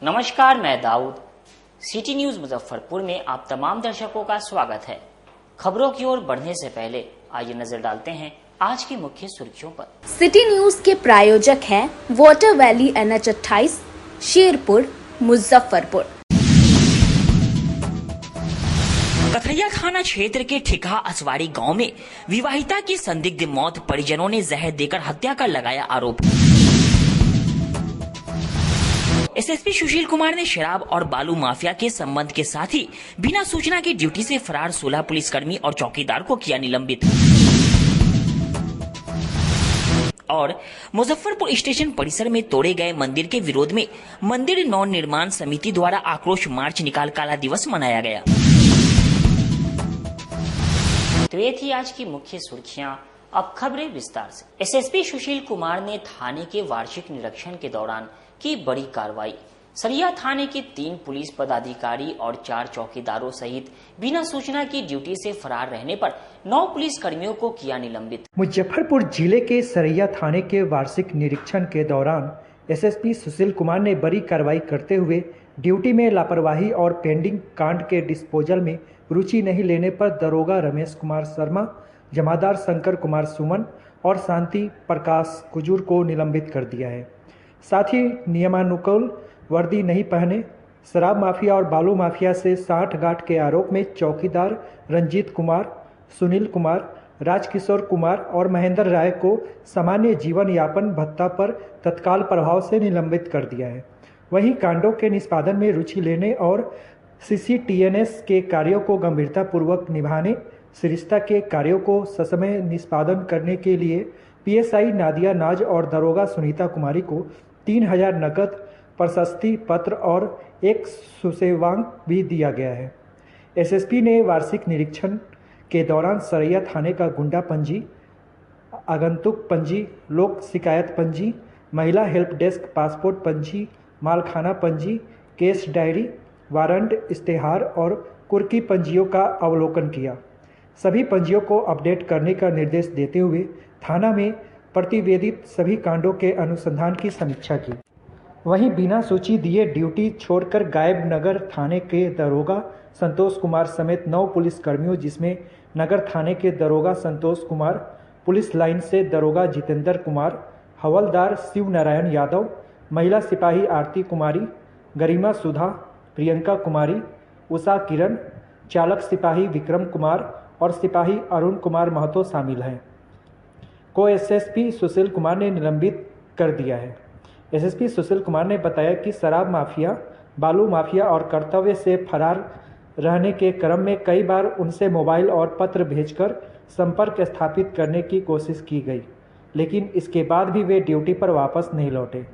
नमस्कार, मैं Dawood. City news Muzaffarpur में आप तमाम दर्शकों का स्वागत है। खबरों की ओर बढ़ने से पहले आइए नजर डालते हैं आज की मुख्य सुर्खियों पर। सिटी न्यूज के प्रायोजक हैं Water Valley NH 28, Sherpur, Muzaffarpur. Kathaiya थाना क्षेत्र के ठिका असवाड़ी गांव में विवाहिता की संदिग्ध मौत, परिजनों ने जहर देकर हत्या का लगाया आरोप। एसएसपी सुशील कुमार ने शराब और बालू माफिया के संबंध के साथ ही बिना सूचना के ड्यूटी से फरार 16 पुलिसकर्मी और चौकीदार को किया निलंबित। और मुजफ्फरपुर स्टेशन परिसर में तोड़े गए मंदिर के विरोध में मंदिर नव निर्माण समिति द्वारा आक्रोश मार्च निकाल काला दिवस मनाया गया। तो ये थी आज की मुख्य सुर्खियां। अब खबरें विस्तार से। एसएसपी सुशील कुमार ने थाने के वार्षिक निरीक्षण के दौरान की बड़ी कार्रवाई। सरिया थाने के 3 पुलिस पदाधिकारी और 4 चौकीदारों सहित बिना सूचना की ड्यूटी से फरार रहने पर 9 पुलिस कर्मियों को किया निलंबित। मुजफ्फरपुर जिले के सरिया थाने के वार्षिक निरीक्षण के दौरान एसएसपी सुशील कुमार ने बड़ी कार्रवाई करते हुए ड्यूटी में लापरवाही और पेंडिंग कांड के डिस्पोजल में रुचि नहीं लेने पर दरोगा रमेश कुमार शर्मा, जमादार शंकर कुमार सुमन और शांति प्रकाश कुजूर को निलंबित कर दिया है। साथ ही नियमानुकूल वर्दी नहीं पहने, शराब माफिया और बालू माफिया से साठगांठ के आरोप में चौकीदार रंजीत कुमार, सुनील कुमार, राजकिशोर कुमार और महेंद्र राय को सामान्य जीवन यापन भत्ता पर तत्काल प्रभाव से निलंबित कर दिया है। वहीं कांडों के निष्पादन में रुचि लेने और CCTNS के कार्यों को गंभीरतापूर्वक निभाने, सरिस्ता के कार्यों को ससमय निष्पादन करने के लिए PSI नादिया नाज और दरोगा सुनीता कुमारी को 3000 नकद प्रशस्ति पत्र और एक सुसेवांक भी दिया गया है। एसएसपी ने वार्षिक निरीक्षण के दौरान सरैया थाने का गुंडा पंजी, आगंतुक पंजी, लोक शिकायत पंजी, महिला हेल्प डेस्क पासपोर्ट पंजी, मालखाना पंजी, केस डायरी, वारंट इश्तेहार और कुर्की पंजियों का अवलोकन किया। सभी पंजियों को अपडेट करने का निर्देश देते हुए थाना में प्रतिवेदित सभी कांडों के अनुसंधान की समीक्षा की। वहीं बिना सूची दिए ड्यूटी छोड़कर गायब नगर थाने के दरोगा संतोष कुमार समेत 9 पुलिस कर्मियों, जिसमें नगर थाने के दरोगा संतोष कुमार, पुलिस लाइन से दरोगा जितेंद्र कुमार, हवलदार शिव नारायण यादव, महिला सिपाही आरती कुमारी, गरिमा सुधा, प्रियंका कुमारी, उषा किरण, चालक सिपाही विक्रम कुमार और सिपाही अरुण कुमार महतो शामिल हैं, को एसएसपी सुशील कुमार ने निलंबित कर दिया है। एसएसपी सुशील कुमार ने बताया कि शराब माफिया, बालू माफिया और कर्तव्य से फरार रहने के क्रम में कई बार उनसे मोबाइल और पत्र भेजकर संपर्क स्थापित करने की कोशिश की गई, लेकिन इसके बाद भी वे ड्यूटी पर वापस नहीं लौटे।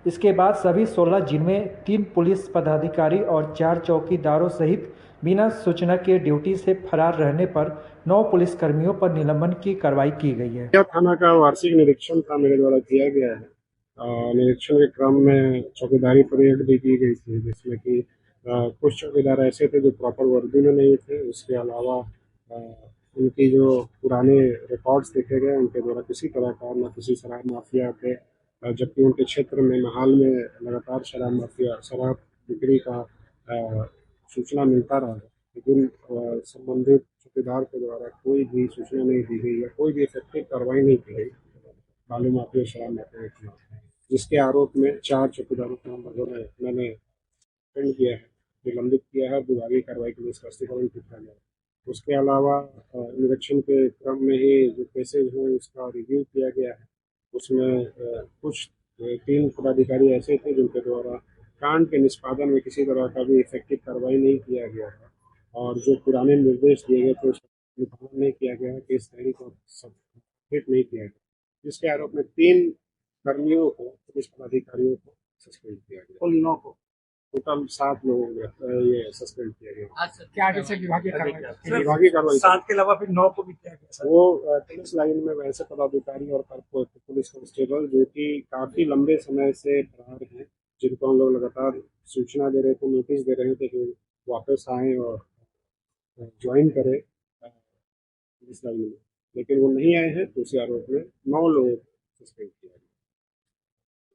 इसके बाद सभी 16 जिनमें 3 पुलिस पदाधिकारी और 4 चौकीदारों सहित बिना सूचना के ड्यूटी से फरार रहने पर 9 पुलिस कर्मियों पर निलंबन की कार्रवाई की गई है। थाना का वार्षिक निरीक्षण था मेरे द्वारा किया गया है। निरीक्षण के क्रम में चौकीदारी परेड भी की गई थी, जिसमें कि कुछ चौकीदार ऐसे थे जो प्रॉपर वर्दी में नहीं थे। उसके अलावा उनकी जो पुराने रिकॉर्ड्स देखे गए, उनके द्वारा किसी तरह का न किसी शराब माफिया के, जबकि उनके क्षेत्र में महाल में लगातार शराब बिक्री का सूचना मिलता रहा, लेकिन संबंधित चौकीदार के द्वारा कोई भी सूचना नहीं दी गई या कोई भी इफेक्टिव कार्रवाई नहीं की गई बालू माफिया शराब माफिया के खिलाफ, जिसके आरोप में 4 चौकीदारों को मैंने सस्पेंड किया है, निलंबित किया है, विभागीय कार्रवाई के लिए स्पष्टीकरण किया गया। उसके अलावा निरीक्षण के क्रम में ही जो केसेज हैं उसका रिव्यू किया गया है। उसमें कुछ 3 पदाधिकारी ऐसे थे जिनके द्वारा कांड के निष्पादन में किसी तरह का भी इफेक्टिव कार्रवाई नहीं किया गया है, और जो पुराने निर्देश दिए गए थे उसका पालन नहीं किया गया है, केस डायरी को सबमिट नहीं किया गया, जिसके आरोप में 3 कर्मियों को, पुलिस पदाधिकारियों को सस्पेंड किया गया। कुल 9 को, टोटल 7 लोगों को ये सस्पेंड किया गया। क्या आगे से विभागीय कार्रवाई 7 के अलावा फिर 9 को भी किया गया? वो पुलिस लाइन में वैसे पदाधिकारी और पुलिस कांस्टेबल जो कि काफी लंबे समय से फरार हैं, जिनको हम लोग लगातार सूचना दे रहे थे, नोटिस दे रहे थे कि वापस आए और ज्वाइन करें पुलिस लाइन में, लेकिन वो नहीं आए हैं। तो उसी आरोप में 9 लोगों को सस्पेंड किया गया।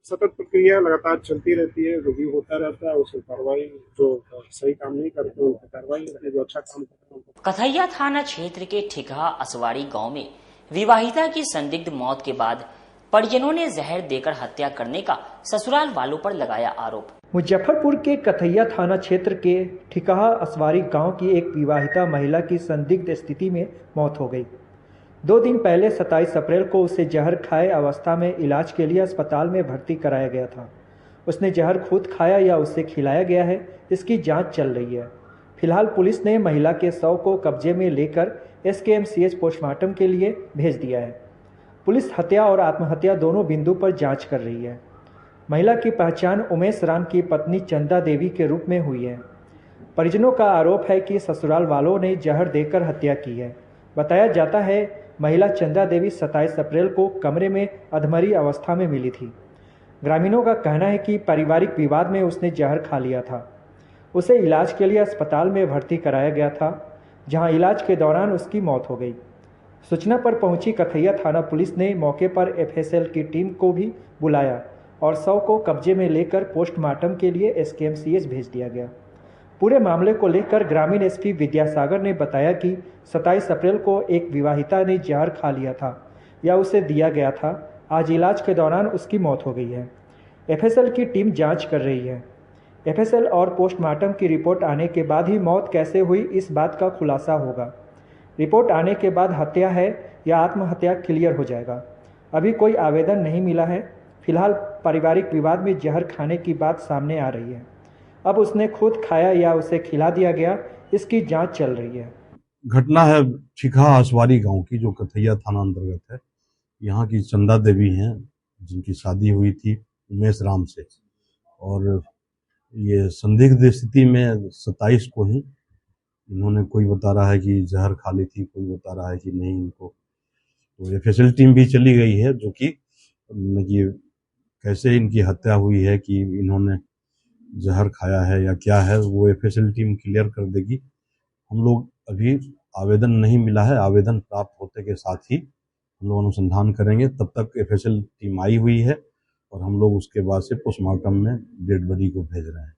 सतत प्रक्रिया लगातार चलती रहती है, जो भी होता रहता है उसकी कार्रवाई, जो सही काम नहीं करते उनकी कार्रवाई होती है, जो अच्छा काम करते हैं उनको। कथैया थाना क्षेत्र के ठिकहा असवाड़ी गांव में विवाहिता की संदिग्ध मौत के बाद परिजनों ने जहर देकर हत्या करने का ससुराल वालों पर लगाया आरोप। मुजफ्फरपुर के कथैया थाना क्षेत्र के ठिकहा असवारी गांव की एक विवाहिता महिला की संदिग्ध स्थिति में मौत हो गई। 2 दिन पहले 27 अप्रैल को उसे जहर खाए अवस्था में इलाज के लिए अस्पताल में भर्ती कराया गया था। उसने जहर खुद खाया या उसे खिलाया गया है, इसकी जांच चल रही है। फिलहाल पुलिस ने महिला के शव को कब्जे में लेकर SKMCH पोस्टमार्टम के लिए भेज दिया है। पुलिस हत्या और आत्महत्या दोनों बिंदु पर जांच कर रही है। महिला की पहचान उमेश राम की पत्नी चंदा देवी के रूप में हुई है। परिजनों का आरोप है कि ससुराल वालों ने जहर देकर हत्या की है। बताया जाता है महिला चंदा देवी 27 अप्रैल को कमरे में अधमरी अवस्था में मिली थी। ग्रामीणों का कहना है कि पारिवारिक विवाद में उसने जहर खा लिया था। उसे इलाज के लिए अस्पताल में भर्ती कराया गया था, जहां इलाज के दौरान उसकी मौत हो गई। सूचना पर पहुंची कथैया थाना पुलिस ने मौके पर FSL की टीम को भी बुलाया और शव को कब्जे में लेकर पोस्टमार्टम के लिए SKMCH भेज दिया गया। पूरे मामले को लेकर ग्रामीण SP विद्यासागर ने बताया कि 27 अप्रैल को एक विवाहिता ने जहर खा लिया था या उसे दिया गया था। आज इलाज के दौरान उसकी मौत हो गई है। FSL की टीम जांच कर रही है। FSL और पोस्टमार्टम की रिपोर्ट आने के बाद ही मौत कैसे हुई इस बात का खुलासा होगा। रिपोर्ट आने के बाद हत्या है या आत्महत्या क्लियर हो जाएगा। अभी कोई आवेदन नहीं मिला है। फिलहाल पारिवारिक विवाद में जहर खाने की बात सामने आ रही है। अब उसने खुद खाया या उसे खिला दिया गया, इसकी जांच चल रही है। घटना है ठिकहा असवारी गांव की, जो कथैया थाना अंतर्गत है। यहाँ की चंदा देवी हैं, जिनकी शादी हुई थी उमेश राम से, और ये संदिग्ध स्थिति में 27 को ही इन्होंने, कोई बता रहा है कि जहर खा ली थी, कोई बता रहा है कि नहीं इनको। तो FSL टीम भी चली गई है, जो कि कैसे इनकी हत्या हुई है, कि इन्होंने जहर खाया है या क्या है, वो FSL टीम क्लियर कर देगी। हम लोग अभी आवेदन नहीं मिला है, आवेदन प्राप्त होते के साथ ही हम लोग अनुसंधान करेंगे। तब तक FSL टीम आई हुई है और हम लोग उसके बाद से पोस्टमार्टम में डेड बॉडी को भेज रहे हैं।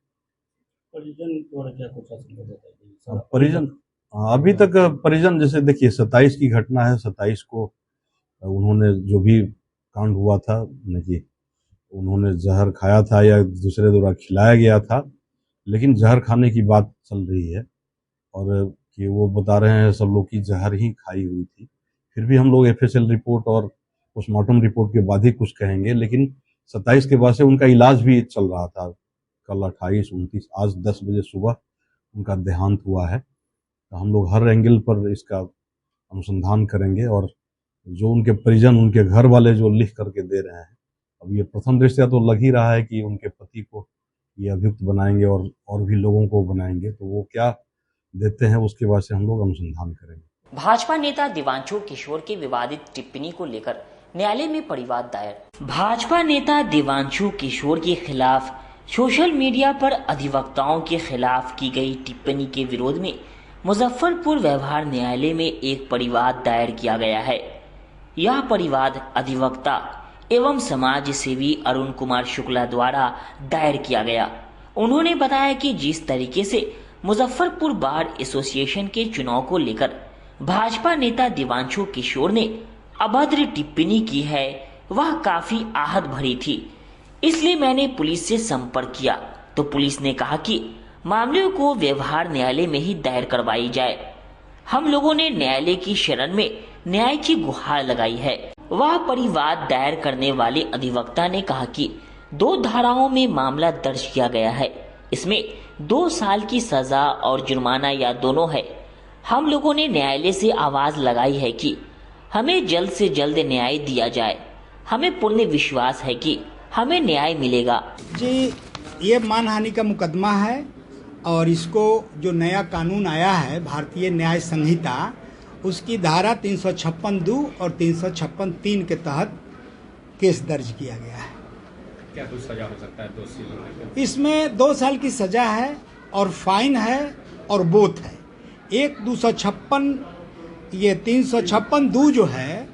परिजन अभी तक परिजन, जैसे देखिए 27 की घटना है, 27 को उन्होंने जो भी कांड हुआ था, देखिए उन्होंने जहर खाया था या दूसरे द्वारा खिलाया गया था, लेकिन जहर खाने की बात चल रही है और कि वो बता रहे हैं सब लोग की जहर ही खाई हुई थी। फिर भी हम लोग FSL रिपोर्ट और पोस्टमार्टम रिपोर्ट के बाद ही कुछ कहेंगे, लेकिन 27 के बाद से उनका इलाज भी चल रहा था। कल 28, 29, आज 10 बजे सुबह उनका देहांत हुआ है। तो हम लोग हर एंगल पर इसका अनुसंधान करेंगे और जो उनके परिजन, उनके घर वाले जो लिख करके दे रहे हैं, अब ये प्रथम दृष्टया तो लग ही रहा है कि उनके पति को ये अभियुक्त बनाएंगे और भी लोगों को बनाएंगे। तो वो क्या देते हैं उसके बाद से हम लोग अनुसंधान करेंगे। भाजपा नेता दिवांशु किशोर की विवादित टिप्पणी को लेकर न्यायालय में परिवाद दायर। भाजपा नेता दिवांशु किशोर के खिलाफ सोशल मीडिया पर अधिवक्ताओं के खिलाफ की गई टिप्पणी के विरोध में मुजफ्फरपुर व्यवहार न्यायालय में एक परिवाद दायर किया गया है। यह परिवाद अधिवक्ता एवं समाज सेवी अरुण कुमार शुक्ला द्वारा दायर किया गया। उन्होंने बताया कि जिस तरीके से मुजफ्फरपुर बार एसोसिएशन के चुनाव को लेकर भाजपा नेता दिवांशु किशोर ने अभद्र टिप्पणी की है, वह काफी आहत भरी थी। इसलिए मैंने पुलिस से संपर्क किया तो पुलिस ने कहा कि मामले को व्यवहार न्यायालय में ही दायर करवाई जाए। हम लोगों ने न्यायालय की शरण में न्याय की गुहार लगाई है। वह परिवाद दायर करने वाले अधिवक्ता ने कहा कि 2 धाराओं में मामला दर्ज किया गया है। इसमें 2 साल की सजा और जुर्माना या दोनों है। हम लोगों ने न्यायालय से आवाज लगाई है कि हमें जल्द से जल्द न्याय दिया जाए। हमें पूर्ण विश्वास है कि हमें न्याय मिलेगा। जी, ये मानहानि का मुकदमा है और इसको जो नया कानून आया है भारतीय न्याय संहिता, उसकी धारा 356(2) और 356(3) के तहत केस दर्ज किया गया है। क्या कुछ सजा हो सकता है दोषी लोगों को? इसमें 2 साल की सजा है और फाइन है और बोथ है। एक 256, ये 356(2) जो है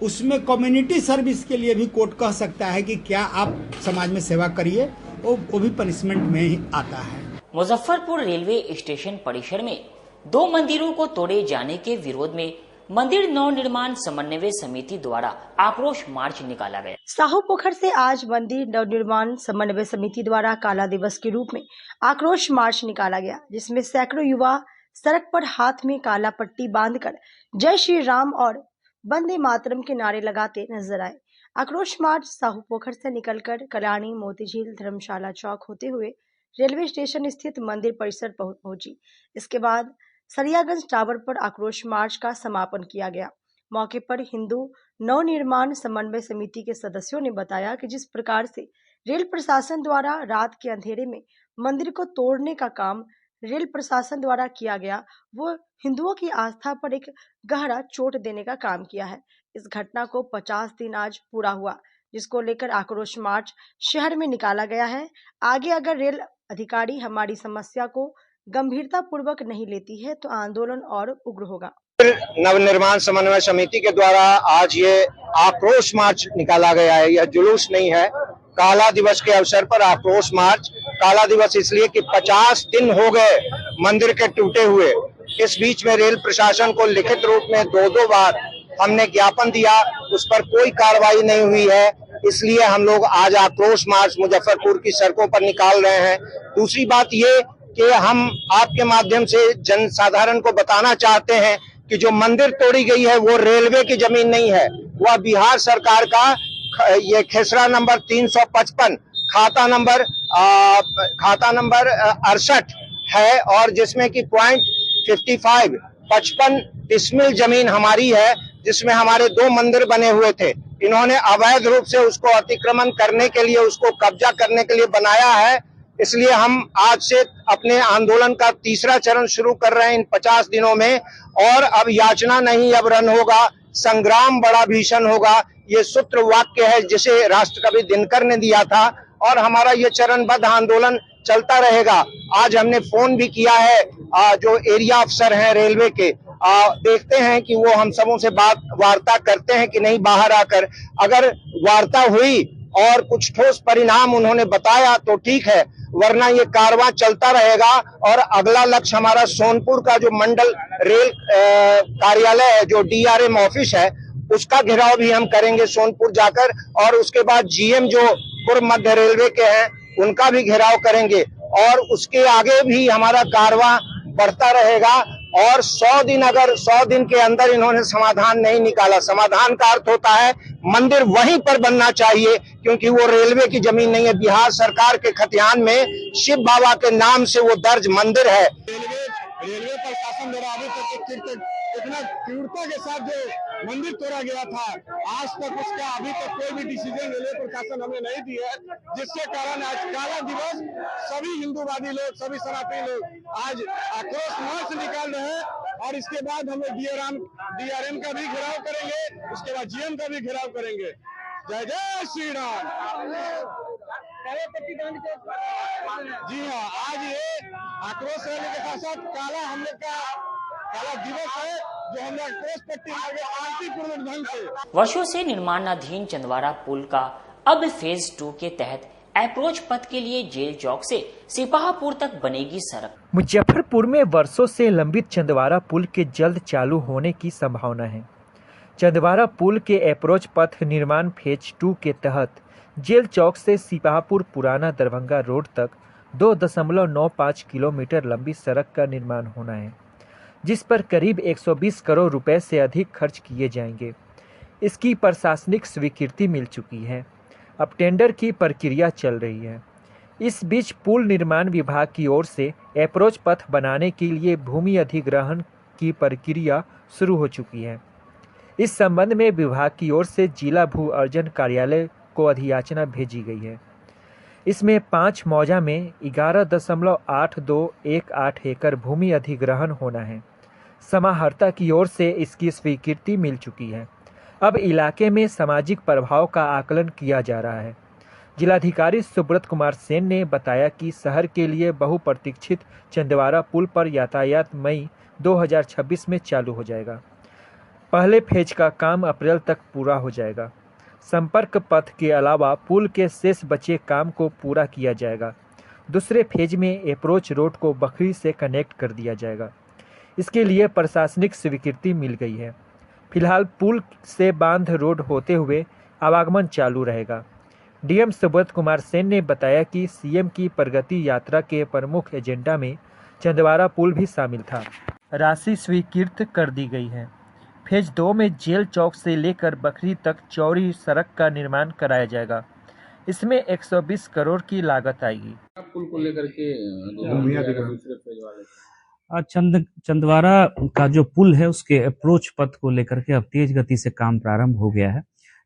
उसमें कम्युनिटी सर्विस के लिए भी कोर्ट कह सकता है कि क्या आप समाज में सेवा करिए, वो भी पनिशमेंट में ही आता है। मुजफ्फरपुर रेलवे स्टेशन परिसर में 2 मंदिरों को तोड़े जाने के विरोध में मंदिर नवनिर्माण समन्वय समिति द्वारा आक्रोश मार्च निकाला गया। साहूपोखर से आज मंदिर नवनिर्माण समन्वय समिति द्वारा काला दिवस के रूप में आक्रोश मार्च निकाला गया, जिसमें सैकड़ों युवा सड़क पर हाथ में काला पट्टी बांधकर जय श्री राम और वंदे मातरम के नारे लगाते नजर आए। आक्रोश मार्च साहूपोखर से निकलकर कल्याणी, मोतीझील, धर्मशाला चौक होते हुए रेलवे स्टेशन स्थित मंदिर परिसर पहुंची। इसके बाद सरियागंज टावर पर आक्रोश मार्च का समापन किया गया। मौके पर हिंदू नवनिर्माण समन्वय समिति के सदस्यों ने बताया कि जिस प्रकार से रेल प्रशासन द्वारा रात के अंधेरे में मंदिर को तोड़ने का काम रेल प्रशासन द्वारा किया गया, वो हिंदुओं की आस्था पर एक गहरा चोट देने का काम किया है। इस घटना को 50 दिन आज पूरा हुआ, जिसको लेकर आक्रोश मार्च शहर में निकाला गया है। आगे अगर रेल अधिकारी हमारी समस्या को गंभीरता पूर्वक नहीं लेती है तो आंदोलन और उग्र होगा। नवनिर्माण समन्वय समिति के द्वारा आज ये आक्रोश मार्च निकाला गया है। यह जुलूस नहीं है, काला दिवस के अवसर पर आक्रोश मार्च। काला दिवस इसलिए कि 50 दिन हो गए मंदिर के टूटे हुए। इस बीच में रेल प्रशासन को लिखित रूप में 2 बार हमने ज्ञापन दिया, उस पर कोई कार्रवाई नहीं हुई है। इसलिए हम लोग आज आक्रोश मार्च मुजफ्फरपुर की सड़कों पर निकाल रहे हैं। दूसरी बात ये कि हम आपके माध्यम से जनसाधारण को बताना चाहते हैं कि जो मंदिर तोड़ी गई है वो रेलवे की जमीन नहीं है, वह बिहार सरकार का ये खेसरा नंबर 355 खाता नंबर 68 है, और जिसमें कि .55 डिसमिल जमीन हमारी है, जिसमें हमारे 2 मंदिर बने हुए थे। इन्होंने अवैध रूप से उसको अतिक्रमण करने के लिए, उसको कब्जा करने के लिए बनाया है। इसलिए हम आज से अपने आंदोलन का 3रा चरण शुरू कर रहे हैं इन 50 दिनों में। और अब याचना नहीं, अब रण होगा, संग्राम बड़ा भीषण होगा। ये सूत्र वाक्य है जिसे राष्ट्रकवि दिनकर ने दिया था, और हमारा ये चरणबद्ध आंदोलन चलता रहेगा। आज हमने फोन भी किया है जो एरिया अफसर हैं रेलवे के, देखते हैं कि वो हम सबों से वार्ता करते हैं कि नहीं बाहर आकर। अगर वार्ता हुई और कुछ ठोस परिणाम उन्होंने बताया तो ठीक है, वरना ये कारवां चलता रहेगा। और अगला लक्ष्य हमारा सोनपुर का जो मंडल रेल कार्यालय है, जो DRM ऑफिस है, उसका घेराव भी हम करेंगे सोनपुर जाकर। और उसके बाद GM जो पूर्व मध्य रेलवे के हैं उनका भी घेराव करेंगे। और उसके आगे भी हमारा कारवां बढ़ता रहेगा। और 100 दिन, अगर 100 दिन के अंदर इन्होंने समाधान नहीं निकाला, समाधान का अर्थ होता है मंदिर वहीं पर बनना चाहिए, क्योंकि वो रेलवे की जमीन नहीं है, बिहार सरकार के खतियान में शिव बाबा के नाम से वो दर्ज मंदिर है। रेलवे प्रशासन द्वारा अभी तक इतना तीव्रता के साथ जो मंदिर तोड़ा गया था, आज तक उसका अभी तक कोई भी डिसीजन रेलवे प्रशासन हमें नहीं दिया है, जिसके कारण आज काला दिवस सभी हिंदूवादी लोग, सभी सनातनी लोग आज आक्रोश मार्च निकाल रहे हैं। और इसके बाद हम लोग DRM का भी घेराव करेंगे, उसके बाद GM का भी घेराव करेंगे। जय जय श्री राम। जी हाँ, आज ये आक्रोश रैली के साथ साथ काला हमले का काला दिवस है, जो हमने आक्रोश पट्टी मांगे शांतिपूर्ण ढंग से। वर्षों से निर्माणाधीन चंदवारा पुल का अब फेज 2 के तहत अप्रोच पथ के लिए जेल चौक से सिपाहापुर तक बनेगी सड़क। मुजफ्फरपुर में वर्षों से लंबित चंदवारा पुल के जल्द चालू होने की संभावना है। चंदवारा पुल के अप्रोच पथ निर्माण फेज 2 के तहत जेल चौक से सिपाहापुर पुराना दरभंगा रोड तक 2.95 किलोमीटर लंबी सड़क का निर्माण होना है, जिस पर करीब 120 करोड़ रुपए से अधिक खर्च किए जाएंगे। इसकी प्रशासनिक स्वीकृति मिल चुकी है, अब टेंडर की प्रक्रिया चल रही है। इस बीच पुल निर्माण विभाग की ओर से अप्रोच पथ बनाने के लिए भूमि अधिग्रहण की प्रक्रिया शुरू हो चुकी है। इस संबंध में विभाग की ओर से जिला भू अर्जन कार्यालय को अधियाचना भेजी गई है। इसमें 5 मौजा में 11.8218 एकड़ भूमि अधिग्रहण होना है। समाहर्ता की ओर से इसकी स्वीकृति मिल चुकी है। अब इलाके में सामाजिक प्रभाव का आकलन किया जा रहा है। जिलाधिकारी सुब्रत कुमार सेन ने बताया कि शहर के लिए बहुप्रतीक्षित चंदवारा पुल पर यातायात मई 2026 में चालू हो जाएगा। पहले फेज का काम अप्रैल तक पूरा हो जाएगा। संपर्क पथ के अलावा पुल के शेष बचे काम को पूरा किया जाएगा। दूसरे फेज में अप्रोच रोड को बखरी से कनेक्ट कर दिया जाएगा। इसके लिए प्रशासनिक स्वीकृति मिल गई है। फिलहाल पुल से बांध रोड होते हुए आवागमन चालू रहेगा। डीएम सुब्रत कुमार सेन ने बताया कि सीएम की प्रगति यात्रा के प्रमुख एजेंडा में चंदवारा पुल भी शामिल था। राशि स्वीकृत कर दी गई है। फेज 2 में जेल चौक से लेकर बखरी तक चौड़ी सड़क का निर्माण कराया जाएगा। इसमें 120 करोड़ की लागत आएगी। पुल को लेकर के चंदवारा का जो पुल है उसके अप्रोच पथ को लेकर के अब तेज गति से काम प्रारंभ हो गया है।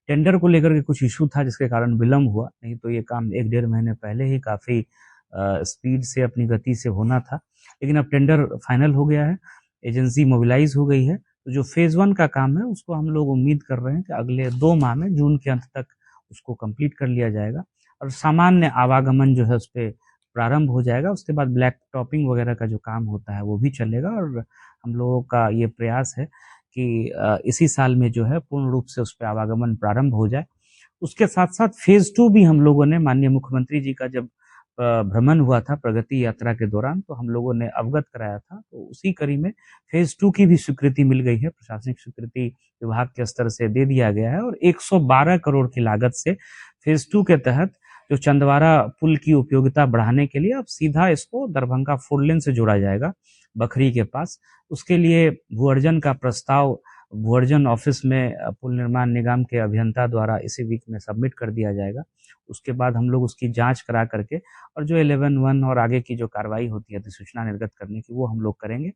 टेंडर को लेकर के कुछ इशू था जिसके कारण विलंब हुआ, नहीं तो ये काम 1-1.5 महीने पहले ही काफी स्पीड से अपनी गति से होना था। लेकिन अब टेंडर फाइनल हो गया है, एजेंसी मोबिलाइज हो गई है। तो जो फेज 1 का काम है उसको हम लोग उम्मीद कर रहे हैं कि अगले 2 माह में जून के अंत तक उसको कंप्लीट कर लिया जाएगा और सामान्य आवागमन जो है उस पर प्रारंभ हो जाएगा। उसके बाद ब्लैक टॉपिंग वगैरह का जो काम होता है वो भी चलेगा और हम लोगों का ये प्रयास है कि इसी साल में जो है पूर्ण रूप से उस पर आवागमन प्रारंभ हो जाए। उसके साथ साथ फेज 2 भी हम लोगों ने माननीय मुख्यमंत्री जी का जब भ्रमण हुआ था प्रगति यात्रा के दौरान तो हम लोगों ने अवगत कराया था, तो उसी कड़ी में फेज 2 की भी स्वीकृति मिल गई है। प्रशासनिक स्वीकृति विभाग के स्तर से दे दिया गया है और 112 करोड़ की लागत से फेज 2 के तहत जो चंदवारा पुल की उपयोगिता बढ़ाने के लिए अब सीधा इसको दरभंगा 4 लेन से जोड़ा जाएगा बखरी के पास। उसके लिए भू अर्जन का प्रस्ताव भू अर्जन ऑफिस में पुल निर्माण निगम के अभियंता द्वारा इसी वीक में सबमिट कर दिया जाएगा। उसके बाद हम लोग उसकी जांच करा करके और जो 11(1) और आगे की जो कार्रवाई होती है अधिसूचना निर्गत करने की वो हम लोग करेंगे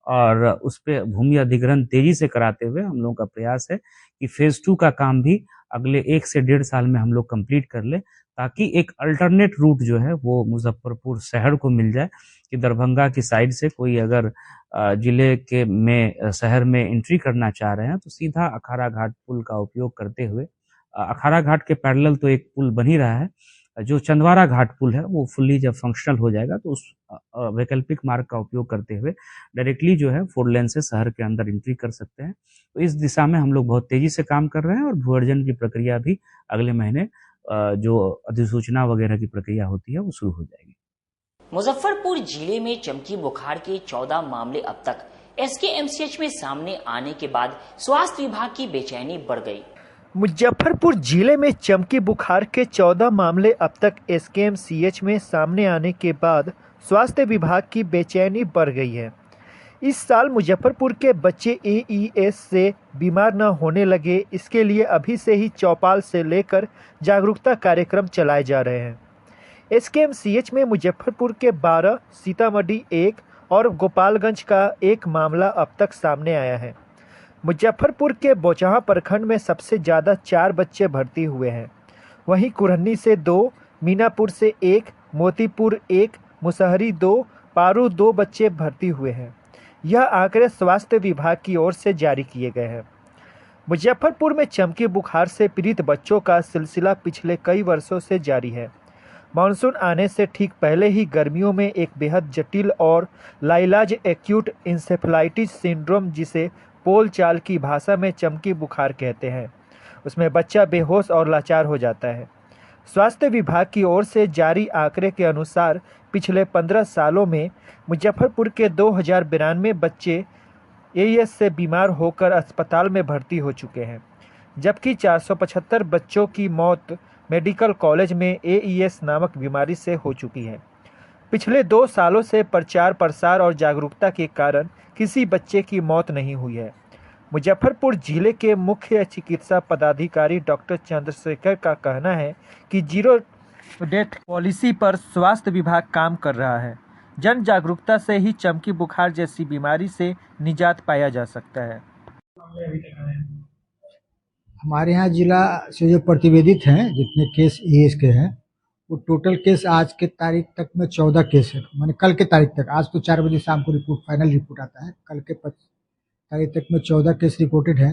और उस पे भूमि अधिग्रहण तेजी से कराते हुए हम लोगों का प्रयास है कि फेज 2 का काम भी अगले 1 से 1.5 साल में हम लोग कंप्लीट कर ले, ताकि एक अल्टरनेट रूट जो है वो मुजफ्फरपुर शहर को मिल जाए कि दरभंगा की साइड से कोई अगर जिले के में शहर में एंट्री करना चाह रहे हैं तो सीधा अखाड़ा घाट पुल का उपयोग करते हुए, अखाड़ा घाट के पैरेलल तो एक पुल बन ही रहा है, जो चंदवारा घाट पुल है वो फुल्ली जब फंक्शनल हो जाएगा तो उस वैकल्पिक मार्ग का उपयोग करते हुए डायरेक्टली जो है 4 लेन से शहर के अंदर एंट्री कर सकते हैं। तो इस दिशा में हम लोग बहुत तेजी से काम कर रहे हैं और भू अर्जन की प्रक्रिया भी अगले महीने जो अधिसूचना वगैरह की प्रक्रिया होती है वो शुरू हो जाएगी। मुजफ्फरपुर जिले में चमकी बुखार के 14 मामले अब तक एसकेएमसीएच में सामने आने के बाद स्वास्थ्य विभाग की बेचैनी बढ़ गई। मुजफ्फरपुर जिले में चमकी बुखार के 14 मामले अब तक एसकेएमसीएच में सामने आने के बाद स्वास्थ्य विभाग की बेचैनी बढ़ गई है। इस साल मुजफ्फरपुर के बच्चे एईएस से बीमार न होने लगे, इसके लिए अभी से ही चौपाल से लेकर जागरूकता कार्यक्रम चलाए जा रहे हैं। एसकेएमसीएच में मुजफ्फरपुर के 12, सीतामढ़ी 1 और गोपालगंज का 1 मामला अब तक सामने आया है। मुजफ्फरपुर के बोचहां प्रखंड में सबसे ज़्यादा 4 बच्चे भर्ती हुए हैं। वहीं कुरहनी से 2, मीनापुर से 1, मोतीपुर 1, मुसहरी 2, पारू 2 बच्चे भर्ती हुए हैं। यह आंकड़े स्वास्थ्य विभाग की ओर से जारी किए गए हैं। मुजफ्फरपुर में चमकी बुखार से पीड़ित बच्चों का सिलसिला पिछले कई वर्षों से जारी है। मानसून आने से ठीक पहले ही गर्मियों में एक बेहद जटिल और लाइलाज एक्यूट इंसेफेलाइटिस सिंड्रोम, जिसे पोल चाल की भाषा में चमकी बुखार कहते हैं, उसमें बच्चा बेहोश और लाचार हो जाता है। स्वास्थ्य विभाग की ओर से जारी आंकड़े के अनुसार पिछले 15 सालों में मुजफ्फरपुर के 2092 बच्चे एईएस से बीमार होकर अस्पताल में भर्ती हो चुके हैं, जबकि 475 बच्चों की मौत मेडिकल कॉलेज में एईएस नामक बीमारी से हो चुकी है। पिछले 2 सालों से प्रचार प्रसार और जागरूकता के कारण किसी बच्चे की मौत नहीं हुई है। मुजफ्फरपुर जिले के मुख्य चिकित्सा पदाधिकारी डॉक्टर चंद्रशेखर का कहना है कि 0 डेथ पॉलिसी पर स्वास्थ्य विभाग काम कर रहा है। जन जागरूकता से ही चमकी बुखार जैसी बीमारी से निजात पाया जा सकता है। हमारे यहाँ जिला से जो प्रतिवेदित हैं, जितने केस एईएस के हैं, वो टोटल केस आज के तारीख तक में 14 केस है। माने कल के तारीख तक, आज तो 4 बजे शाम को रिपोर्ट फाइनल रिपोर्ट आता है, कल के तारीख तक में 14 केस रिपोर्टेड है,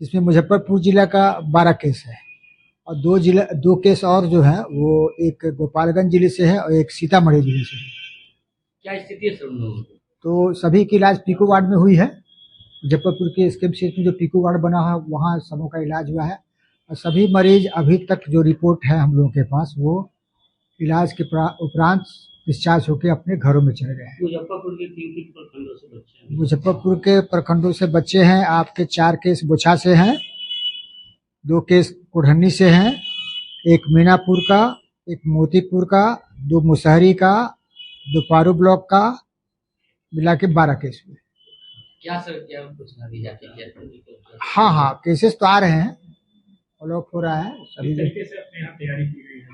जिसमें मुजफ्फरपुर जिला का 12 केस है और 2 केस और जो है वो एक गोपालगंज जिले से है और एक सीतामढ़ी जिले से है। क्या स्थिति है सर? तो सभी की इलाज पीको वार्ड में हुई है मुजफ्फरपुर के SKMCH में जो पीकू वार्ड बना है वहाँ सबों का इलाज हुआ है और सभी मरीज अभी तक जो रिपोर्ट है हम लोगों के पास वो इलाज के उपरांत डिस्चार्ज होकर अपने घरों में चले गए हैं। मुजफ्फरपुर के किन प्रखंडों से बच्चे हैं? मुजफ्फरपुर के प्रखंडों से बच्चे हैं आपके 4 केस बोछा से हैं, 2 केस कोढ़नी से हैं, 1 मीनापुर का, 1 मोतीपुर का, 2 मुसहरी का, 2 पारू ब्लॉक का, मिला के 12 केस हुए। क्या सर क्या कुछ नतीजा क्या? हाँ केसेस तो आ रहे हैं, फॉलो अप हो रहा है। सभी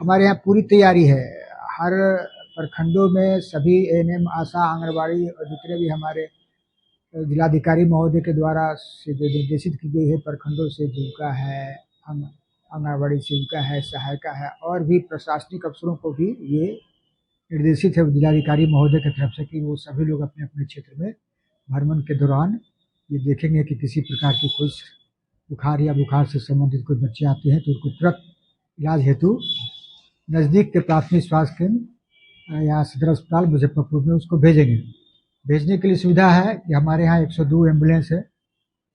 हमारे यहाँ पूरी तैयारी है। हर प्रखंडों में सभी ANM, आशा, आंगनबाड़ी और जितने भी हमारे जिलाधिकारी महोदय के द्वारा से जो निर्देशित की गई है, प्रखंडों से जीविका है, आंगनबाड़ी सेविका है, सहायिका है और भी प्रशासनिक अफसरों को भी ये निर्देशित है जिलाधिकारी महोदय की तरफ से कि वो सभी लोग अपने अपने क्षेत्र में भ्रमण के दौरान ये देखेंगे कि किसी प्रकार की कोई बुखार या बुखार से संबंधित कोई बच्चे आते हैं तो उनको तुरंत इलाज हेतु नज़दीक के प्राथमिक स्वास्थ्य केंद्र या सदर अस्पताल मुजफ्फरपुर में उसको भेजेंगे। भेजने के लिए सुविधा है कि हमारे यहाँ 102 एम्बुलेंस है।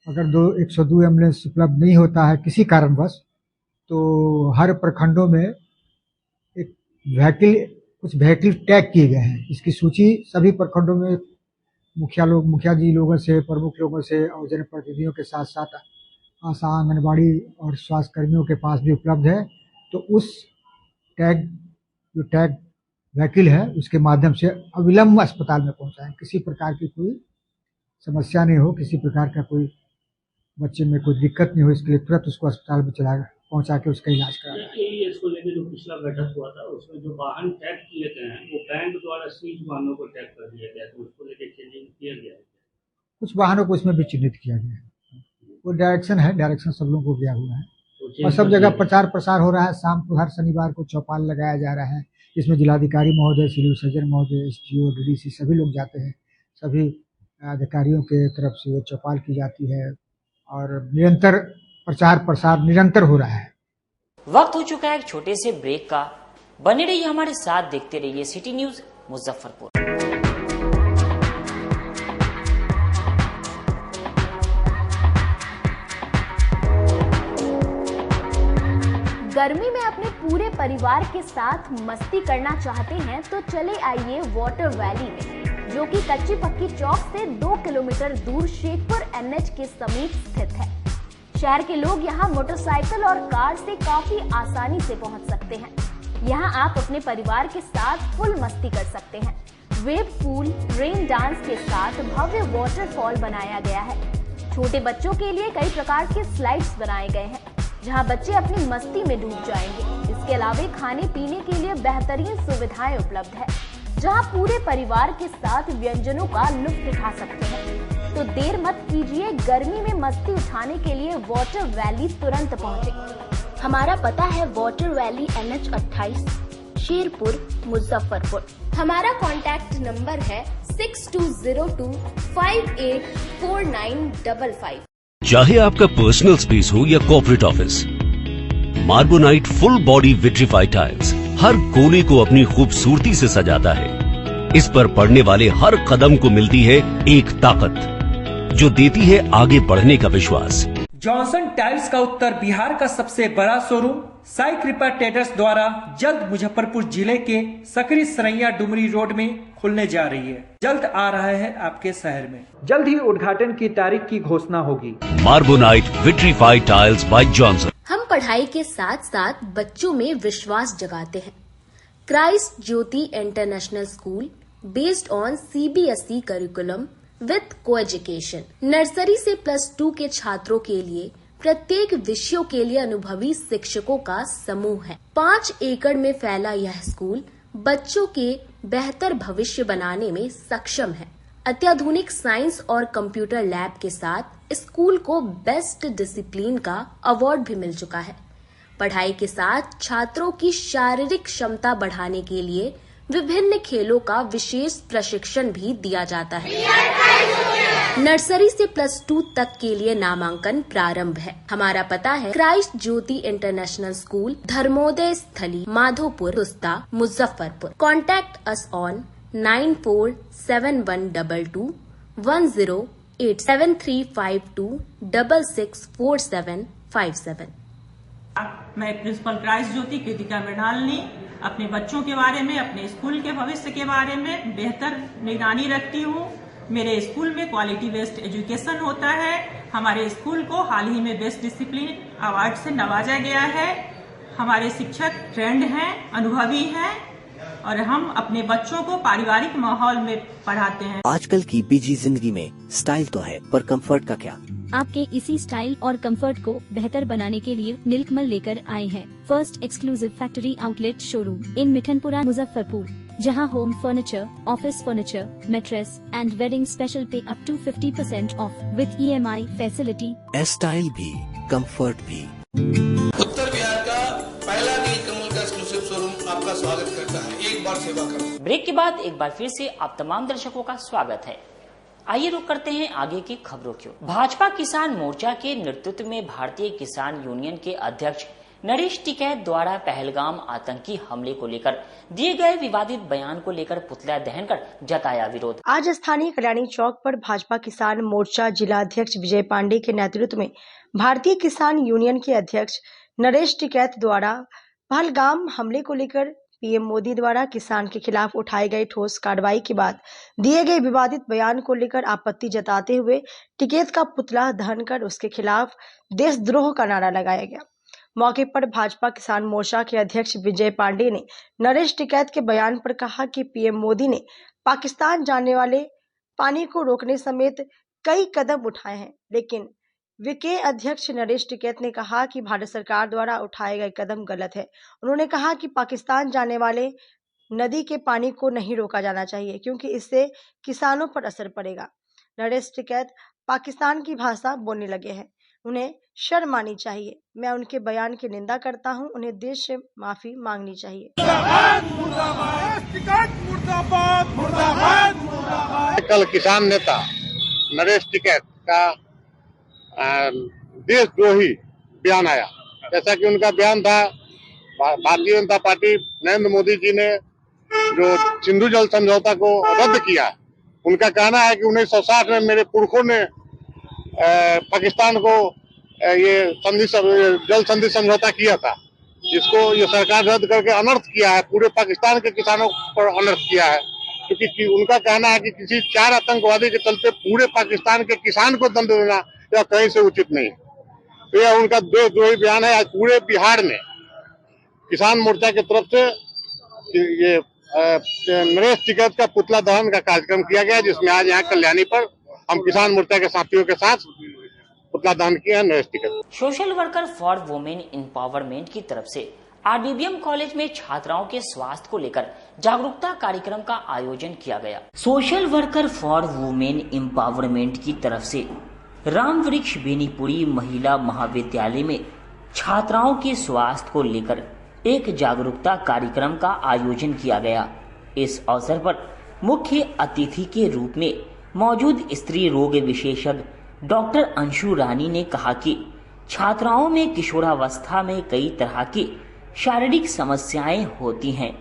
अगर 102 एम्बुलेंस उपलब्ध नहीं होता है किसी कारणवश तो हर प्रखंडों में एक कुछ व्हीकल टैग किए गए हैं। इसकी सूची सभी प्रखंडों में मुखिया जी लोगों से, प्रमुख लोगों से और जनप्रतिनिधियों के साथ साथ आशा, आंगनबाड़ी और स्वास्थ्य कर्मियों के पास भी उपलब्ध है। तो उस टैग व्हीकल है उसके माध्यम से अविलंब अस्पताल में पहुंचाएं। किसी प्रकार की कोई समस्या नहीं हो, किसी प्रकार का कोई बच्चे में कोई दिक्कत नहीं हो, इसके लिए तुरंत उसको अस्पताल में पहुंचा के उसका इलाज कराना। इसको लेकर जो पिछला बैठक हुआ था उसमें जो वाहन टैग किए गए हैं वो बैंक द्वारा सीज वाहनों को टैग कर दिया गया, तो उसको लेकर चेंजिंग किया गया है। कुछ वाहनों को इसमें भी चिन्हित किया गया है। वो डायरेक्शन सब लोगों को दिया हुआ है और सब जगह प्रचार प्रसार हो रहा है। शाम को हर शनिवार को चौपाल लगाया जा रहा है जिसमें जिलाधिकारी महोदय, सिविल सर्जन महोदय, SDO, DDC सभी लोग जाते हैं। सभी अधिकारियों के तरफ से चौपाल की जाती है और निरंतर प्रचार प्रसार निरंतर हो रहा है। वक्त हो चुका है एक छोटे से ब्रेक का। बने रहिए हमारे साथ, देखते रहिए सिटी न्यूज मुजफ्फरपुर। गर्मी में अपने पूरे परिवार के साथ मस्ती करना चाहते हैं तो चले आइए वाटर वैली में, जो कि कच्ची पक्की चौक से 2 किलोमीटर दूर शेखपुर NH के समीप स्थित है। शहर के लोग यहाँ मोटरसाइकिल और कार से काफी आसानी से पहुँच सकते हैं। यहाँ आप अपने परिवार के साथ फुल मस्ती कर सकते हैं। वेव पूल, रेन डांस के साथ भव्य वाटरफॉल बनाया गया है। छोटे बच्चों के लिए कई प्रकार के स्लाइड्स बनाए गए हैं जहाँ बच्चे अपनी मस्ती में डूब जाएंगे। इसके अलावा खाने पीने के लिए बेहतरीन सुविधाएं उपलब्ध है, जहाँ पूरे परिवार के साथ व्यंजनों का लुत्फ उठा सकते हैं। तो देर मत कीजिए, गर्मी में मस्ती उठाने के लिए वाटर वैली तुरंत पहुँचे। हमारा पता है water Valley NH 28, Sherpur, Muzaffarpur. हमारा कॉन्टैक्ट नंबर है 6202 584955। चाहे आपका पर्सनल स्पेस हो या corporate office, Marbonite full body vitrified tiles हर कोने को अपनी खूबसूरती से सजाता है। इस पर पड़ने वाले हर कदम को मिलती है एक ताकत जो देती है आगे बढ़ने का विश्वास। जॉनसन टाइल्स का उत्तर बिहार का सबसे बड़ा शोरूम साई कृपा ट्रेडर्स द्वारा जल्द मुजफ्फरपुर जिले के सकरी सरैया डुमरी रोड में खुलने जा रही है। जल्द आ रहा है आपके शहर में। जल्द ही उद्घाटन की तारीख की घोषणा होगी। मार्बोनाइट विट्रीफाइड टाइल्स बाय जॉनसन। हम पढ़ाई के साथ साथ बच्चों में विश्वास जगाते हैं। Christ Jyoti International School based on CBSE curriculum with co-education. Nursery से +2 के छात्रों के लिए प्रत्येक विषयों के लिए अनुभवी शिक्षकों का समूह है। 5 एकड़ में फैला यह स्कूल बच्चों के बेहतर भविष्य बनाने में सक्षम है। अत्याधुनिक साइंस और कंप्यूटर लैब के साथ स्कूल को बेस्ट डिसिप्लिन का अवार्ड भी मिल चुका है। पढ़ाई के साथ छात्रों की शारीरिक क्षमता बढ़ाने के लिए विभिन्न खेलों का विशेष प्रशिक्षण भी दिया जाता है। नर्सरी से +2 तक के लिए नामांकन प्रारंभ है। हमारा पता है Christ Jyoti International School, Dharmoday Sthali, Madhopur, Rusta, Muzaffarpur. Contact us on 94712210 873526645757। मैं प्रिंसिपल क्राइस्ट ज्योति कृतिका मृणाल ने अपने बच्चों के बारे में, अपने स्कूल के भविष्य के बारे में बेहतर निगरानी रखती हूँ। मेरे स्कूल में क्वालिटी बेस्ड एजुकेशन होता है। हमारे स्कूल को हाल ही में बेस्ट डिसिप्लिन अवार्ड से नवाजा गया है। हमारे शिक्षक ट्रेंड हैं, अनुभवी हैं और हम अपने बच्चों को पारिवारिक माहौल में पढ़ाते हैं। आजकल की बिजी जिंदगी में स्टाइल तो है, पर कंफर्ट का क्या? आपके इसी स्टाइल और कंफर्ट को बेहतर बनाने के लिए नीलकमल लेकर आए हैं first exclusive factory outlet showroom in Mithanpura Muzaffarpur, जहां home furniture, office furniture, mattress and wedding special पे up to 50% off with EMI facility. Style भी, कंफर्ट भी। उत्तर बिहार का पहला नीलकमल का एक्सक्लूसिव शोरूम आपका स्वागत करता है। एक बार सेवा करो। ब्रेक के बाद एक बार फिर से आप तमाम दर्शकों का स्वागत है। आइए रुक करते हैं आगे की खबरों की ओर। भाजपा किसान मोर्चा के नेतृत्व में भारतीय किसान यूनियन के अध्यक्ष नरेश टिकैत द्वारा पहलगाम आतंकी हमले को लेकर दिए गए विवादित बयान को लेकर पुतला दहन कर जताया विरोध। आज स्थानीय कल्याणी चौक पर भाजपा किसान मोर्चा जिला अध्यक्ष विजय पांडे के नेतृत्व में भारतीय किसान यूनियन के अध्यक्ष नरेश टिकैत द्वारा पहलगाम हमले को लेकर पीएम मोदी द्वारा किसान के खिलाफ उठाए गए ठोस कार्रवाई के बाद दिए गए विवादित बयान को लेकर आपत्ति जताते हुए टिकैत का पुतला दहन कर उसके खिलाफ देशद्रोह का नारा लगाया गया। मौके पर भाजपा किसान मोर्चा के अध्यक्ष विजय पांडे ने नरेश टिकैत के बयान पर कहा कि पीएम मोदी ने पाकिस्तान जाने वाले पानी को रोकने समेत कई कदम उठाए हैं, लेकिन विके अध्यक्ष नरेश टिकैत ने कहा कि भारत सरकार द्वारा उठाए गए कदम गलत है। उन्होंने कहा कि पाकिस्तान जाने वाले नदी के पानी को नहीं रोका जाना चाहिए क्योंकि इससे किसानों पर असर पड़ेगा। नरेश टिकैत पाकिस्तान की भाषा बोलने लगे हैं, उन्हें शर्म आनी चाहिए। मैं उनके बयान की निंदा करता हूं, उन्हें देश से माफी मांगनी चाहिए। कल किसान नेता नरेश टिकैत का देशद्रोही बयान आया। जैसा कि उनका बयान था, भारतीय जनता पार्टी नरेंद्र मोदी जी ने जो सिंधु जल समझौता को रद्द किया, उनका कहना है कि 1960 में मेरे पुरखों ने पाकिस्तान को ये जल संधि समझौता किया था, जिसको ये सरकार रद्द करके अनर्थ किया है, पूरे पाकिस्तान के किसानों पर अनर्थ किया है। क्योंकि उनका कहना है कि किसी 4 आतंकवादी के चलते पूरे पाकिस्तान के किसान को दंड देना या कहीं से उचित नहीं। तो यह उनका देशद्रोही बयान है। आज पूरे बिहार में किसान मोर्चा की तरफ से ये नरेश टिकैत का पुतला दहन का कार्यक्रम किया गया, जिसमें आज यहाँ कल्याणी पर हम किसान मोर्चा के साथियों के साथ पुतला दहन किया Naresh Tikait. Social worker for women empowerment की तरफ से RBBM कॉलेज में छात्राओं के स्वास्थ्य को लेकर जागरूकता कार्यक्रम का आयोजन किया गया। Social worker for women empowerment की तरफ से राम वृक्ष बेनीपुरी महिला महाविद्यालय में छात्राओं के स्वास्थ्य को लेकर एक जागरूकता कार्यक्रम का आयोजन किया गया। इस अवसर पर मुख्य अतिथि के रूप में मौजूद स्त्री रोग विशेषज्ञ डॉक्टर अंशु रानी ने कहा कि छात्राओं में किशोरावस्था में कई तरह की शारीरिक समस्याएं होती हैं,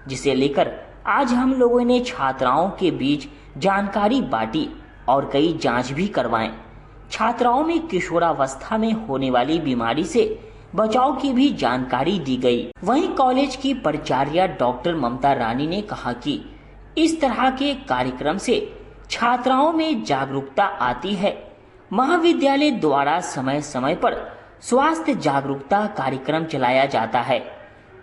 जिसे लेकर आज हम लोगों ने छात्राओं के बीच जानकारी बांटी और कई जांच भी करवाएं। छात्राओं में किशोरावस्था में होने वाली बीमारी से बचाव की भी जानकारी दी गई। वहीं कॉलेज की प्राचार्य डॉक्टर ममता रानी ने कहा कि इस तरह के कार्यक्रम से छात्राओं में जागरूकता आती है। महाविद्यालय द्वारा समय समय पर स्वास्थ्य जागरूकता कार्यक्रम चलाया जाता है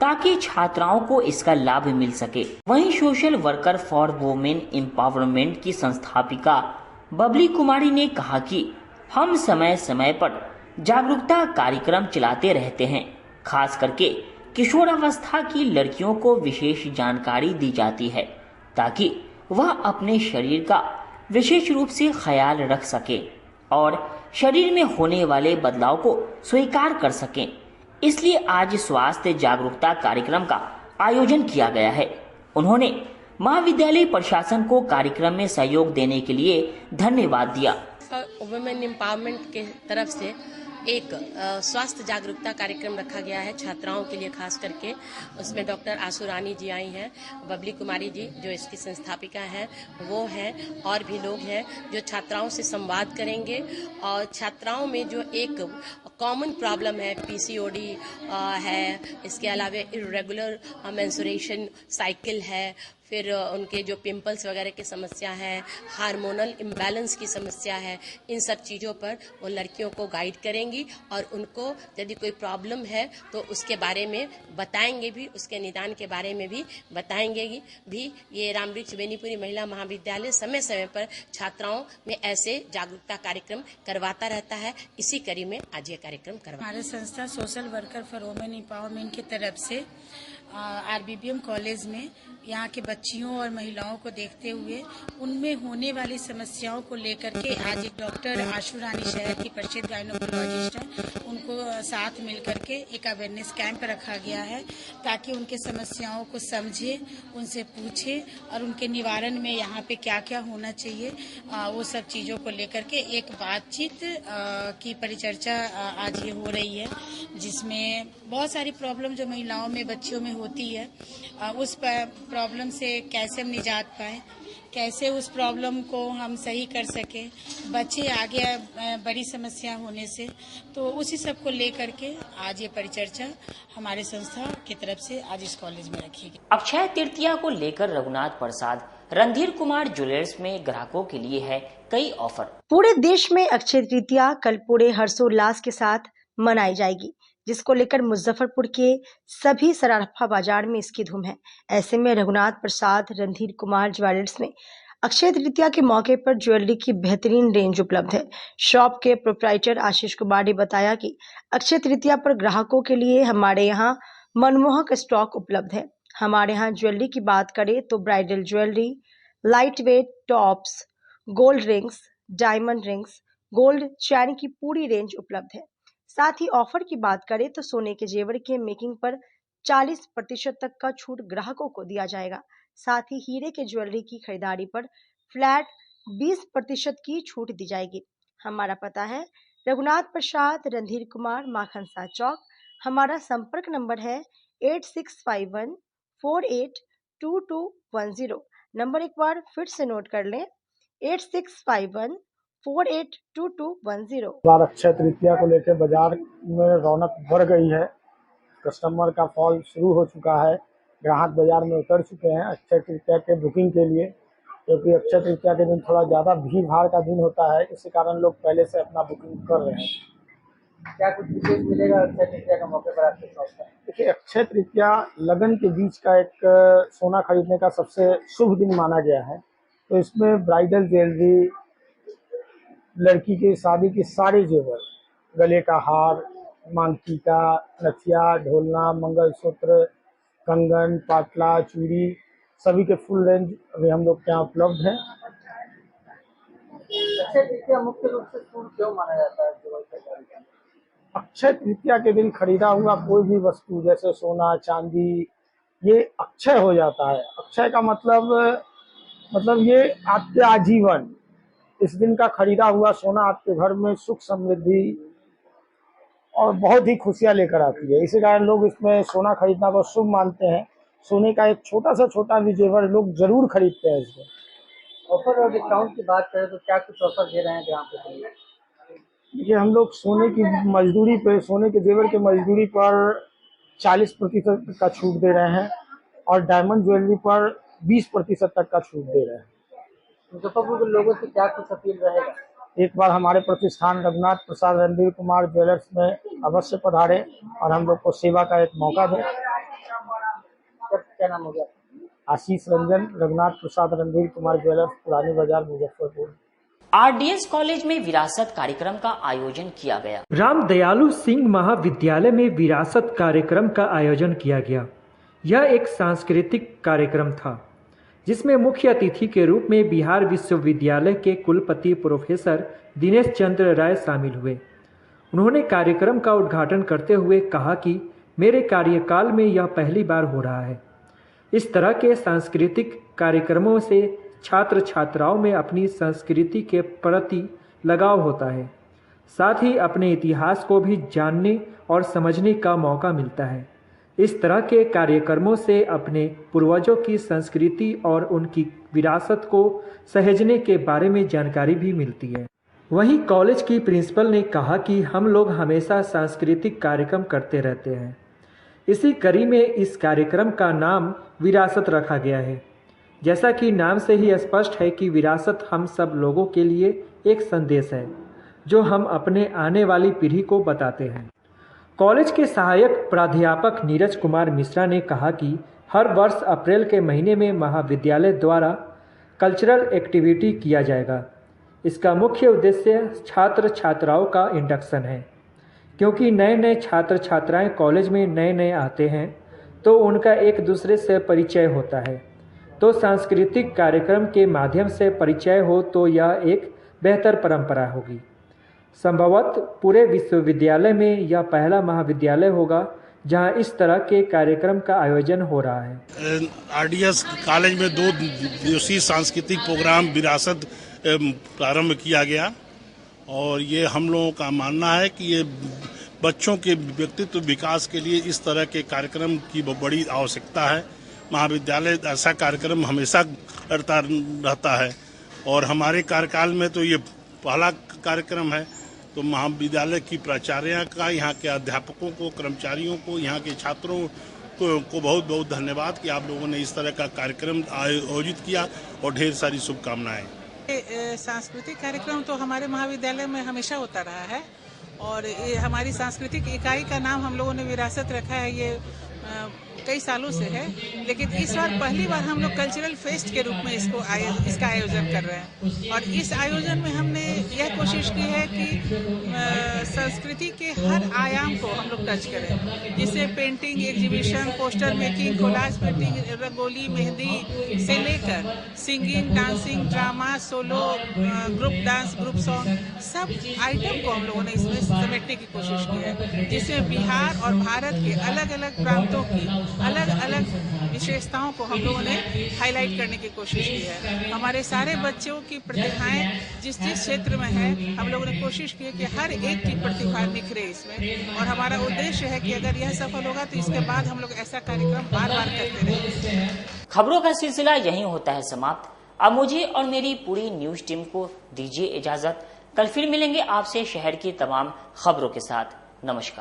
ताकि छात्राओं को इसका लाभ मिल सके। वहीं social worker for women empowerment की संस्थापिका बबली कुमारी ने कहा कि हम समय समय पर जागरूकता कार्यक्रम चलाते रहते हैं। खास करके किशोरावस्था की लड़कियों को विशेष जानकारी दी जाती है ताकि वह अपने शरीर का विशेष रूप से ख्याल रख सके और शरीर में होने वाले बदलाव को स्वीकार कर सकें। इसलिए आज स्वास्थ्य जागरूकता कार्यक्रम का आयोजन किया गया है। उन्होंने महाविद्यालय प्रशासन को कार्यक्रम में सहयोग देने के लिए धन्यवाद दिया। वुमेन एम्पावरमेंट के तरफ से एक स्वास्थ्य जागरूकता कार्यक्रम रखा गया है छात्राओं के लिए खास करके। उसमें डॉक्टर आशु रानी जी आई हैं, बबली कुमारी जी जो इसकी संस्थापिका हैं वो हैं, और भी लोग हैं जो छात्राओं से संवाद करेंगे। और छात्राओं में जो एक कॉमन प्रॉब्लम है पीसीओडी है, इसके अलावा इर्रेगुलर मेंस्ट्रुएशन साइकिल है, फिर उनके जो पिंपल्स वगैरह की समस्या है, हार्मोनल इम्बैलेंस की समस्या है, इन सब चीज़ों पर वो लड़कियों को गाइड करेंगी और उनको यदि कोई प्रॉब्लम है तो उसके बारे में बताएंगे भी, उसके निदान के बारे में भी बताएंगे भी। ये रामवृक्ष बेनीपुरी महिला महाविद्यालय समय समय पर छात्राओं में ऐसे जागरूकता कार्यक्रम करवाता रहता है। इसी कड़ी में आज ये कार्यक्रम करवा। हमारे संस्था social worker for women empowerment की तरफ से आरबीबीएम कॉलेज में यहाँ के बच्चियों और महिलाओं को देखते हुए उनमें होने वाली समस्याओं को लेकर के आज एक डॉक्टर आशु रानी शहर की प्रसिद्ध गायनोकोलॉजिस्ट हैं, उनको साथ मिलकर के एक अवेयरनेस कैंप रखा गया है ताकि उनके समस्याओं को समझे, उनसे पूछे और उनके निवारण में यहाँ पे क्या क्या होना चाहिए, वो सब चीज़ों को लेकर के एक बातचीत की परिचर्चा आज ये हो रही है, जिसमें बहुत सारी प्रॉब्लम जो महिलाओं में बच्चियों में होती है, उस प्रॉब्लम से कैसे हम निजात पाएं, कैसे उस प्रॉब्लम को हम सही कर सकें, बच्चे आगे बड़ी समस्या होने से। तो उसी सब को लेकर के आज ये परिचर्चा हमारे संस्था की तरफ से आज इस कॉलेज में रखी गई। अक्षय तृतीया को लेकर रघुनाथ प्रसाद रणधीर कुमार ज्वेलर्स में ग्राहकों के लिए है कई ऑफर। पूरे देश में अक्षय तृतीया कल पूरे हर्षोल्लास के साथ मनाई जाएगी, जिसको लेकर मुजफ्फरपुर के सभी सराफा बाजार में इसकी धूम है। ऐसे में रघुनाथ प्रसाद रणधीर कुमार ज्वेलर्स में अक्षय तृतीया के मौके पर ज्वेलरी की बेहतरीन रेंज उपलब्ध है। शॉप के प्रोप्राइटर आशीष कुमार ने बताया कि अक्षय तृतीया पर ग्राहकों के लिए हमारे यहाँ मनमोहक स्टॉक उपलब्ध है। हमारे यहाँ ज्वेलरी की बात करें तो bridal jewellery, light weight tops, gold rings, diamond rings, gold chain की पूरी रेंज उपलब्ध है। साथ ही ऑफर की बात करें तो सोने के जेवर के मेकिंग पर 40% तक का छूट ग्राहकों को दिया जाएगा। साथ ही हीरे के ज्वेलरी की खरीदारी पर फ्लैट 20% की छूट दी जाएगी। हमारा पता है रघुनाथ प्रसाद रणधीर कुमार माखनसा चौक। हमारा संपर्क नंबर है 8651482210। नंबर एक बार फिर से नोट कर लें, 8651482210। बार अक्षय तृतीया को लेकर बाजार में रौनक बढ़ गई है। कस्टमर का फॉल शुरू हो चुका है, ग्राहक बाजार में उतर चुके हैं अक्षय तृतीया के बुकिंग के लिए, क्योंकि अक्षय तृतीया के दिन थोड़ा ज़्यादा भीड़ भाड़ का दिन होता है, इसी कारण लोग पहले से अपना बुकिंग कर रहे हैं। क्या कुछ विशेष मिलेगा अक्षय तृतीया के मौके पर आपके शॉप पर? देखिए, अक्षय तृतीया लगन के बीच का एक सोना खरीदने का सबसे शुभ दिन माना गया है। तो इसमें ब्राइडल ज्वेलरी, लड़की की शादी की सारे जेवर, गले का हार, मांगटीका, नथिया, ढोलना, मंगलसूत्र, कंगन, पाटला, चूड़ी, सभी के फुल रेंज अभी हम लोग के यहाँ उपलब्ध है। अक्षय तृतीया मुख्य रूप से क्यों माना जाता है? अक्षय तृतीया के दिन खरीदा हुआ कोई भी वस्तु जैसे सोना, चांदी, ये अक्षय हो जाता है। अक्षय का मतलब ये आपके आजीवन, इस दिन का खरीदा हुआ सोना आपके घर में सुख समृद्धि और बहुत ही खुशियां लेकर आती है। इसी कारण लोग इसमें सोना खरीदना बहुत शुभ मानते हैं। सोने का एक छोटा भी जेवर लोग जरूर खरीदते हैं इसमें। ऑफर और डिस्काउंट की बात करें तो क्या कुछ ऑफर दे रहे हैं ग्राहकों के लिए? देखिए, हम लोग सोने की मजदूरी पे, सोने के जेवर के मजदूरी पर 40% का छूट दे रहे हैं और डायमंड ज्वेलरी पर 20% तक का छूट दे रहे हैं। मुजफ्फरपुर के लोगों से क्या कुछ अपील रहेगा? एक बार हमारे प्रतिष्ठान रघुनाथ प्रसाद रणधीर कुमार ज्वेलर्स में अवश्य पधारे और हम लोग को सेवा का एक मौका दें। क्या नाम हो गया? आशीष रंजन, रघुनाथ प्रसाद रणधीर कुमार ज्वेलर्स, पुरानी बाजार, मुजफ्फरपुर। आरडीएस कॉलेज में विरासत कार्यक्रम का आयोजन किया गया। राम दयालु सिंह महाविद्यालय में विरासत कार्यक्रम का आयोजन किया गया। यह एक सांस्कृतिक कार्यक्रम था जिसमें मुख्य अतिथि के रूप में बिहार विश्वविद्यालय के कुलपति प्रोफेसर दिनेश चंद्र राय शामिल हुए। उन्होंने कार्यक्रम का उद्घाटन करते हुए कहा कि मेरे कार्यकाल में यह पहली बार हो रहा है। इस तरह के सांस्कृतिक कार्यक्रमों से छात्र छात्राओं में अपनी संस्कृति के प्रति लगाव होता है। साथ ही अपने इतिहास को भी जानने और समझने का मौका मिलता है। इस तरह के कार्यक्रमों से अपने पूर्वजों की संस्कृति और उनकी विरासत को सहेजने के बारे में जानकारी भी मिलती है। वहीं कॉलेज की प्रिंसिपल ने कहा कि हम लोग हमेशा सांस्कृतिक कार्यक्रम करते रहते हैं। इसी कड़ी में इस कार्यक्रम का नाम विरासत रखा गया है। जैसा कि नाम से ही स्पष्ट है कि विरासत हम सब लोगों के लिए एक संदेश है जो हम अपने आने वाली पीढ़ी को बताते हैं। कॉलेज के सहायक प्राध्यापक नीरज कुमार मिश्रा ने कहा कि हर वर्ष अप्रैल के महीने में महाविद्यालय द्वारा कल्चरल एक्टिविटी किया जाएगा। इसका मुख्य उद्देश्य छात्र छात्राओं का इंडक्शन है, क्योंकि नए नए छात्र छात्राएं कॉलेज में नए नए आते हैं तो उनका एक दूसरे से परिचय होता है। तो सांस्कृतिक कार्यक्रम के माध्यम से परिचय हो तो यह एक बेहतर परंपरा होगी। संभवतः पूरे विश्वविद्यालय में यह पहला महाविद्यालय होगा जहां इस तरह के कार्यक्रम का आयोजन हो रहा है। आरडीएस कॉलेज में 2 दिवसीय सांस्कृतिक प्रोग्राम विरासत प्रारंभ किया गया और ये हम लोगों का मानना है कि ये बच्चों के व्यक्तित्व विकास के लिए इस तरह के कार्यक्रम की बड़ी आवश्यकता है। महाविद्यालय ऐसा कार्यक्रम हमेशा करता रहता है और हमारे कार्यकाल में तो ये पहला कार्यक्रम है। तो महाविद्यालय की प्राचार्य का, यहाँ के अध्यापकों को, कर्मचारियों को, यहाँ के छात्रों को बहुत बहुत धन्यवाद कि आप लोगों ने इस तरह का कार्यक्रम आयोजित किया और ढेर सारी शुभकामनाएं। सांस्कृतिक कार्यक्रम तो हमारे महाविद्यालय में हमेशा होता रहा है और ये हमारी सांस्कृतिक इकाई का नाम हम लोगों ने विरासत रखा है। ये कई सालों से है, लेकिन इस बार पहली बार हम लोग कल्चरल फेस्ट के रूप में इसका आयोजन कर रहे हैं और इस आयोजन में हमने यह कोशिश की है कि संस्कृति के हर आयाम को हम लोग टच करें, जिससे painting exhibition, poster making, collage painting, rangoli, mehndi से लेकर singing, dancing, drama, solo, group dance, group song, सब आइटम को हम लोगों ने इसमें समेटने की कोशिश की है, जिसमें बिहार और भारत के अलग अलग प्रांतों की अलग अलग विशेषताओं को हम लोगों ने हाईलाइट करने की कोशिश की है। हमारे सारे बच्चों की प्रतिभाएं जिस जिस क्षेत्र में है, हम लोगों ने कोशिश की है कि हर एक की प्रतिभा निखरे इसमें और हमारा उद्देश्य है कि अगर यह सफल होगा तो इसके बाद हम लोग ऐसा कार्यक्रम बार बार करते रहेंगे। खबरों का सिलसिला यहीं होता है समाप्त। अब मुझे और मेरी पूरी न्यूज टीम को दीजिए इजाजत। कल फिर मिलेंगे आपसे शहर की तमाम खबरों के साथ। नमस्कार।